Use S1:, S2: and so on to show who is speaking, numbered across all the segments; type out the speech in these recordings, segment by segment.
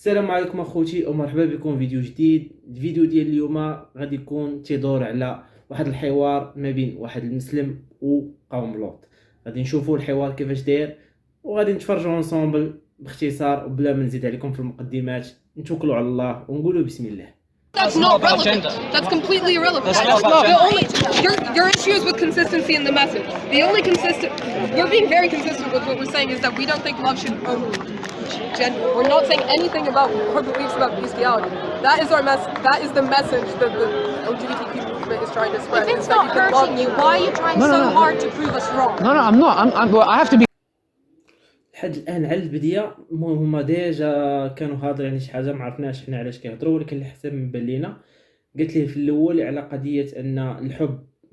S1: السلام عليكم اخوتي ومرحبا بكم في فيديو جديد. الفيديو ديال اليوم غادي يكون تيدور على واحد الحوار ما بين واحد المسلم وقوم لوط. غادي نشوفوا الحوار كيفاش داير وغادي نتفرجوا انصومبل باختصار وبلا ما نزيد عليكم في المقدمات. نتوكلوا على الله ونقولوا بسم الله.
S2: That's not relevant. That's completely irrelevant.
S3: That's not about
S2: the only your issue is with consistency in the message. The only consistent, we're being very consistent with what we're saying is that we don't think love should own gender. We're not saying anything about her beliefs about bestiality. That is our message. That is the message that the LGBTQ movement is trying to spread.
S4: If it's not hurting you, why are you trying so hard to prove us wrong?
S3: No, I'm not. I have to be.
S1: لحد الان على البدايه هما ديجا كانوا هاضرين على شي حاجه ما عرفناش حنا علاش كيهضروا، ولكن اللي حسب من بان لينا قلت ليه في الاول على قضيه ان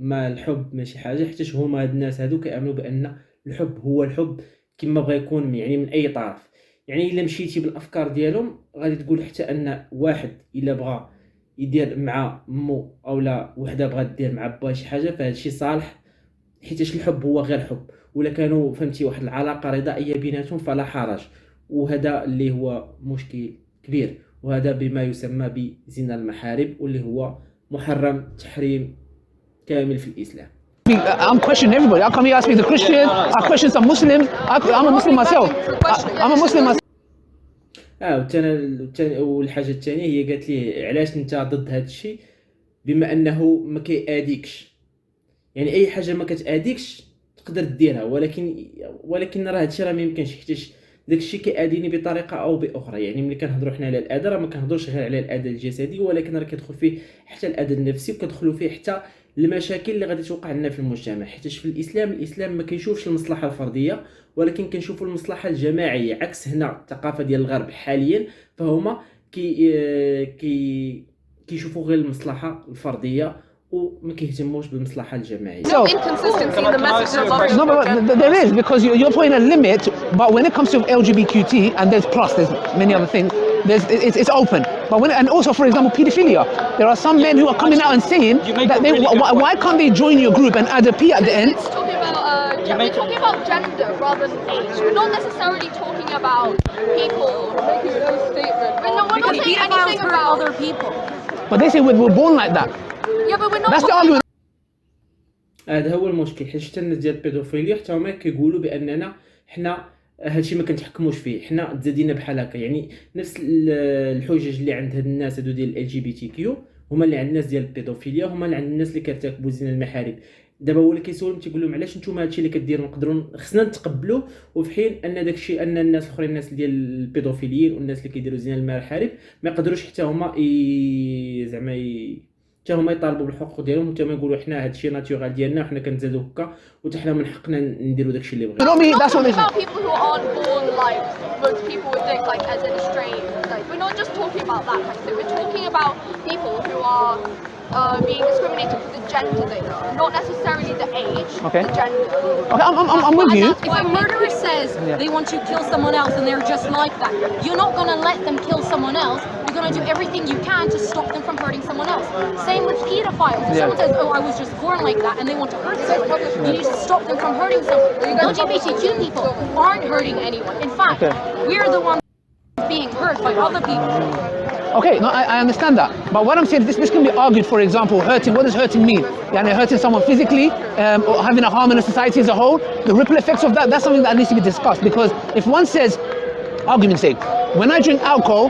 S1: الحب ماشي حاجه، حيت هما هاد الناس هادو كيامنوا بان الحب هو الحب كما بغى يكون يعني من اي طرف. يعني الا مشيتي بالافكار ديالهم غادي تقول حتى ان واحد الا بغى يدير مع مو او لا وحده بغات دير مع با شي حاجه فهاد الشيء صالح، حيت الحب هو غير حب، ولا كانوا فهمتي واحد العلاقه رضائيه بيناتهم فلا حرج. وهذا اللي هو مشكل كبير، وهذا بما يسمى بزنا المحارم واللي هو محرم تحريم كامل في الإسلام.
S3: I'm questioning everybody. How come you ask me the Christian? I question some Muslim. I'm a Muslim myself. I'm a Muslim myself.
S1: والحاجه الثانيه هي قالت لي علاش انت ضد هذا الشيء بما انه ما كياديكش. يعني اي حاجه ما كتاديكش تقدر ديرها، ولكن راه هادشي راه ما يمكنش، حيت داكشي كياديني بطريقه او باخرى. يعني ملي كنهضروا حنا على الاذى راه ما كنهضروش غير على الاذى الجسدي، ولكن راه كيدخل فيه حتى الاذى النفسي، وكتدخلوا فيه حتى المشاكل اللي غادي توقع لنا في المجتمع. حيت في الاسلام ما كيشوفش المصلحه الفرديه، ولكن كنشوفوا المصلحه الجماعيه. عكس هنا الثقافه ديال الغرب حاليا، فهما كيشوفوا غير المصلحه الفرديه وما كيهتموش بالمصلحه الجماعيه.
S2: No inconsistency in the message of love.
S3: No, but there is, because you're putting a limit. But when it comes to LGBTQT, and there's many other things. It's open. But and also, for example, pedophilia. There are some men who are coming out and saying that why can't they join your group and add a P at the end?
S4: It's talking about we're talking about gender rather than age. We're not necessarily talking about people.
S2: Making a statement.
S4: We're not saying anything about
S3: other people. But they say we're born like that.
S4: Yeah, but we're not.
S3: That's the argument.
S1: هذا هو المشكل، حيت حتى الناس ديال البيدوفيليا حتى هما كيقولوا باننا حنا هادشي ما كنتحكموش فيه، حنا تزادينا بحال هكا. يعني نفس الحجج اللي عند هاد الناس هادو ديال ال جي بي تي كيو هما اللي عند الناس ديال البيدوفيليا، هما اللي عند الناس اللي كيرتكبوا زنا المحارم. دابا هو اللي كيسولهم تيقول لهم علاش نتوما هادشي اللي كديروا نقدروا خصنا نتقبلوه، وفي حين ان داكشي ان الناس الاخرين الناس ديال البيدوفيليين والناس اللي كيديروا زنا المحارم ما يقدروش حتى هما زعما حتى هما يطالبوا بالحقوق ديالهم، وحتى ما يقولوا حنا هادشي ناتورال ديالنا وحنا كنزادوا هكا وحتى حنا من حقنا نديروا داكشي اللي بغينا.
S4: We're not talking about people who aren't born like most people would think, like as in straight. Like we're not just talking about that kind of thing. We're talking about people who are being discriminated for the gender they are, not necessarily the age,
S3: Okay.
S4: the gender.
S3: Okay, I'm with you.
S4: If a murderer says they want to kill someone else and they're just like that, you're not going to let them kill someone else. You're going to do everything you can to stop them from hurting someone else. Same with pedophiles. If someone says, oh, I was just born like that, and they want to hurt someone, you need to stop them from hurting someone. LGBTQ people aren't hurting anyone. In fact, we're the ones being hurt by other people.
S3: Okay, no, I understand that. But what I'm saying is this can be argued, for example, hurting. What does hurting mean? Yani hurting someone physically, or having a harm in a society as a whole. The ripple effects of that's something that needs to be discussed. Because if one says, argument's sake, when I drink alcohol,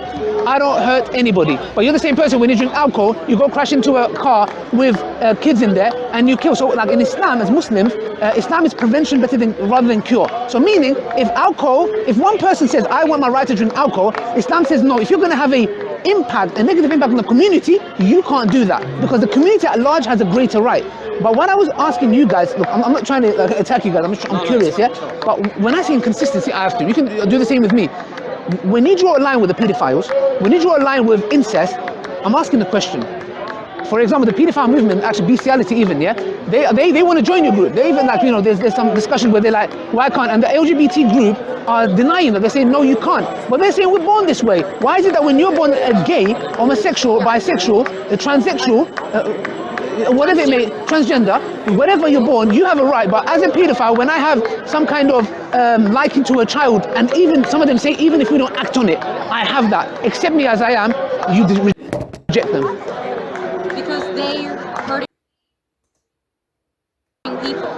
S3: I don't hurt anybody. But you're the same person, when you drink alcohol, you go crash into a car with kids in there and you kill. So like in Islam, as Muslims, Islam is prevention rather than cure. So meaning, if one person says, I want my right to drink alcohol, Islam says no. If you're going to have a negative impact on the community, you can't do that, because the community at large has a greater right. But what I was asking you guys, look, I'm not trying to attack you guys, I'm curious, yeah? But when I say inconsistency, I have to. You can do the same with me. When you draw a line with the pedophiles, when you draw a line with incest, I'm asking the question. For example, the pedophile movement, actually bestiality even, yeah? They want to join your group. They even like, there's some discussion where they're like, why can't? And the LGBT group are denying that. They're saying, no, you can't. But they're saying we're born this way. Why is it that when you're born gay, homosexual, bisexual, transsexual, whatever it may, transgender, wherever you're born, you have a right. But as a paedophile, when I have some kind of liking to a child, and even some of them say, even if we don't act on it, I have that. Accept me as I am, you reject them.
S4: Because they're hurting people.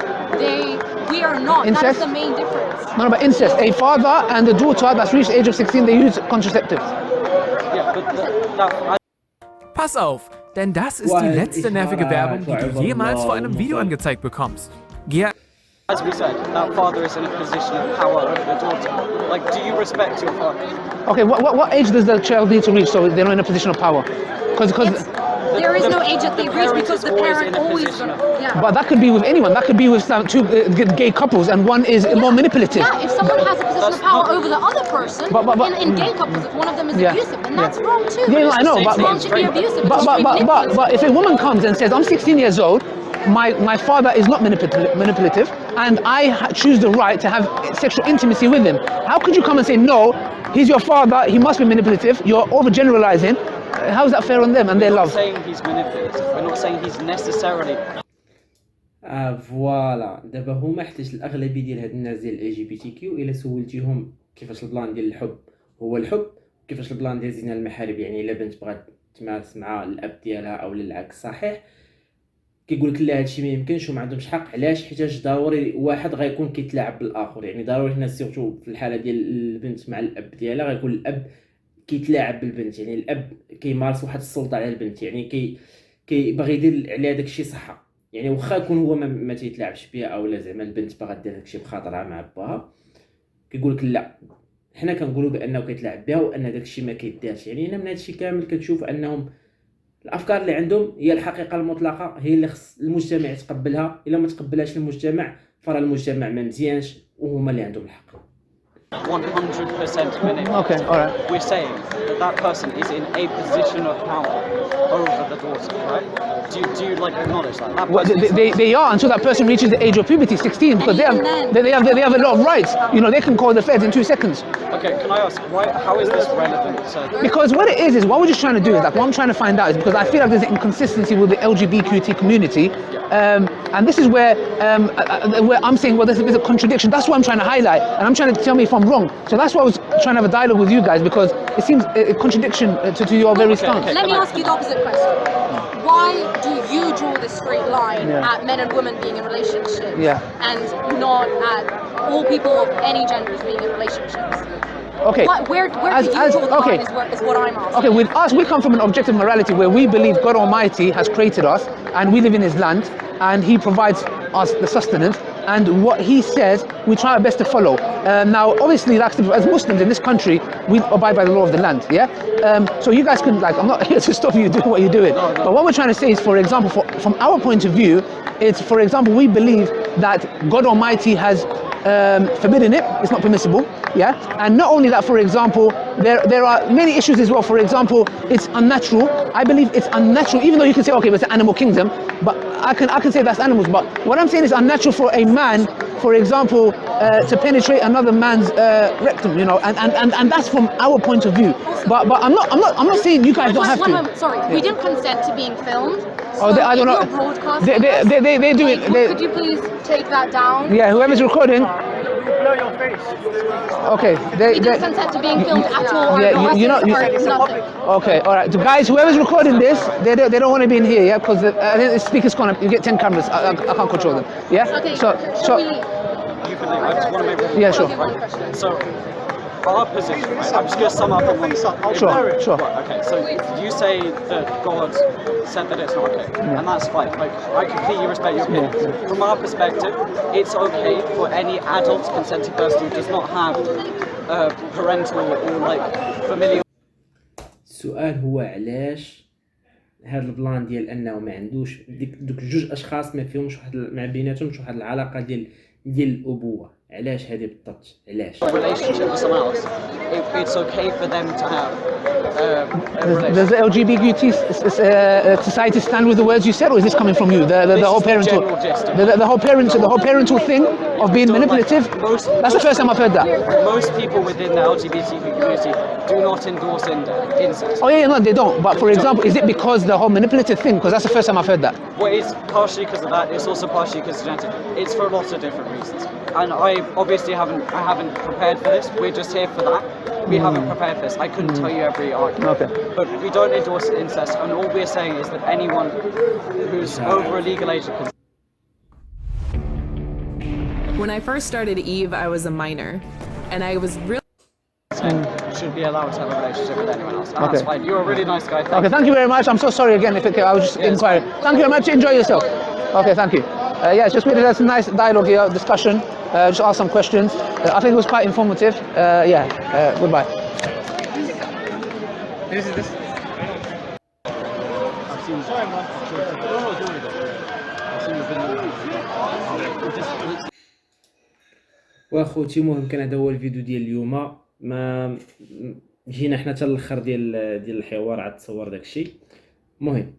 S4: We are not.
S3: Incest?
S4: That is the main difference.
S3: No, but incest. A father and a daughter that's reached the age of 16, they use contraceptives.
S5: Yeah, but
S6: Pass auf, denn das ist die letzte nervige Werbung, die du jemals vor einem Video angezeigt bekommst. Geh
S5: as we said, that father is in a position of power over the daughter. Like, do you respect your father?
S3: Okay, what age does the child need to reach so they're not in a position of power? Because
S4: there is no age that they reach because the parent always. Yeah.
S3: But that could be with anyone. That could be with some two gay couples, and one is more manipulative.
S4: Yeah, if someone has a position of power over the other person, in gay couples, if one of them is abusive, then that's wrong too.
S3: Yeah, I know,
S4: but should be abusive.
S3: But if a woman comes and says, "I'm 16 years old, my father is not manipulative, and I choose the right to have sexual intimacy with him," how could you come and say, "No, he's your father, he must be manipulative"? You're overgeneralizing. How is that fair on them and their love?
S5: We're not saying he's manipulative. We're not saying he's necessarily.
S1: فوالا دابا هما حيت الاغلبيه ديال هاد الناس ديال الاي جي بي تي كيو الا سولتيهم كيفاش البلان ديال الحب هو الحب، كيفاش البلان ديال زنا المحارم يعني الا بنت بغات تمارس مع الاب ديالها او العكس صحيح، كيقول لك لا هادشي ما يمكنش وما عندهمش حق. علاش؟ حيت ضروري واحد غيكون كيتلاعب بالاخر، يعني ضروري هنا سيرتو في الحاله ديال البنت مع الاب ديالها غيكون الاب كيتلاعب بالبنت، يعني الاب كيمارس واحد السلطه على البنت، يعني كيبغي يدير عليها داكشي صحه، يعني واخا يكون هو ما تيتلاعبش بها او لا زعما البنت باغا دير داكشي بخاطرها مع باها، كيقول لك لا حنا كنقولوا بانه كيتلاعب بها وان داكشي ما كيدارش. يعني هنا من هادشي كامل كتشوف انهم الافكار اللي عندهم هي الحقيقه المطلقه، هي اللي خص المجتمع يتقبلها، الا ما تقبلهاش المجتمع فراه المجتمع ما مزيانش وهما اللي عندهم الحق.
S5: 100% manipulative.
S3: Okay, all right.
S5: We're saying that person is in a position of power over the daughter, right? Do you like acknowledge that?
S3: Well, they are until that person reaches the age of puberty, 16, because they have a lot of rights. You know, they can call the feds in 2 seconds.
S5: Okay, can I ask how is this relevant to?
S3: Because what it is what we're just trying to do is like what I'm trying to find out is because I feel like there's an inconsistency with the LGBTQT community, and this is where I'm saying well there's a contradiction. That's what I'm trying to highlight, and I'm trying to tell me if I'm wrong. So that's why I was trying to have a dialogue with you guys because it seems a contradiction to your very stance.
S4: Let me ask you the opposite question. Why do you draw this straight line at men and women being in relationships and not at all people of any genders being in relationships?
S3: Okay.
S4: Where do you draw the line is what I'm asking.
S3: Okay, with us, we come from an objective morality where we believe God Almighty has created us and we live in His land and He provides us the sustenance, and what He says, we try our best to follow. Now, obviously, as Muslims in this country, we abide by the law of the land, so you guys can, I'm not here to stop you doing what you're doing, but what we're trying to say is, for example, from our point of view, it's, for example, we believe that God Almighty has forbidden it, it's not permissible, and not only that, for example, there are many issues as well. For example, it's unnatural. I believe it's unnatural, even though you can say, okay, but it's an animal kingdom, but I can say that's animals, but what I'm saying is unnatural for a man, for example, to penetrate another man's rectum, you know, and that's from our point of view. But I'm not saying you guys don't have to.
S4: One moment, sorry, we didn't consent to being filmed. So
S3: I don't know. They do it.
S4: Could you please take that down?
S3: Yeah, whoever's recording.
S5: Blow your face.
S3: Okay.
S4: We didn't consent to being filmed at all. Nothing.
S3: Okay, all right. The guys, whoever's recording this, they don't want to be in here, because I think the speaker's gonna. You get 10 cameras. I can't control them. Yeah.
S4: Okay.
S3: So.
S5: You can leave. I just want to make one.
S3: Yeah, sure.
S5: So, for our position, right, I'm just going to sum up on one side.
S3: Sure.
S5: Right, okay, so you say that God said that it's not okay, and that's fine. Like, I completely respect your opinion. From our perspective, it's okay for any adult consenting person who does not have parental or like familial.
S1: السؤال هو علاش هاد البلان ديال انه ما عندوش دوك جوج اشخاص ما فيهمش واحد ما بيناتهمش واحد العلاقه ديال الابوه، علاش هذه بالضبط علاش
S5: relationship with someone else, it's okay for them to have a relationship.
S3: Does the LGBT society stand with the words you said, or is this coming from you? The whole parental,
S5: general gist of
S3: the whole parental thing of being manipulative. That's the first time I've heard that.
S5: Most people within the LGBT community do not endorse incest.
S3: Oh yeah, no, they don't. But for example, is it because the whole manipulative thing? Because that's the first time I've heard that.
S5: Well, it's partially because of that. It's also partially because of genetic. It's for lots of different reasons. And I obviously haven't prepared for this. We're just here for that. We haven't prepared for this. I couldn't tell you every argument.
S3: Okay.
S5: But we don't endorse incest, and all we're saying is that anyone who's over a legal age can.
S7: When I first started Eve, I was a minor, and I was really
S5: Should be allowed to have a relationship with anyone else. And that's fine. You're a really nice guy.
S3: Okay, thank you very much. I'm so sorry again if I was just inquiring. Thank you very much. Enjoy yourself. Okay, thank you. Yeah, it's just really that's a nice dialogue here, discussion. Just ask some questions. I think it was quite informative. Goodbye.
S1: واخوتي المهم كان هذا هو الفيديو ديال اليوم. ما جينا حنا حتى الاخر ديال الحوار عاد تصور داكشي. المهم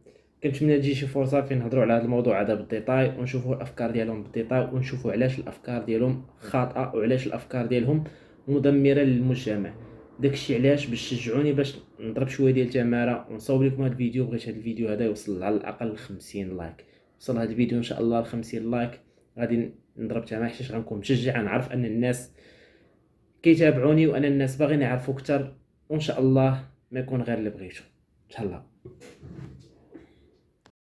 S1: كنتمنى تجي شي فرصه فين نهضروا على هذا الموضوع هذا بالديتاي ونشوفوا الافكار ديالهم بالديتاي ونشوفوا علاش الافكار ديالهم خاطئه وعلاش الافكار ديالهم مدمره للمجتمع. داكشي علاش باش تشجعوني باش نضرب شويه ديال التماره ونصاوب لكم هذا الفيديو. بغيت هذا الفيديو هذا يوصل على الاقل 50 لايك. وصل هذا الفيديو ان شاء الله ل 50 لايك غادي نضرب تمام حيت غنكون مشجع. نعرف ان الناس كيتابعوني وان الناس باغيين يعرفوا اكثر وان شاء الله ما يكون غير اللي بغيتو ان شاء الله.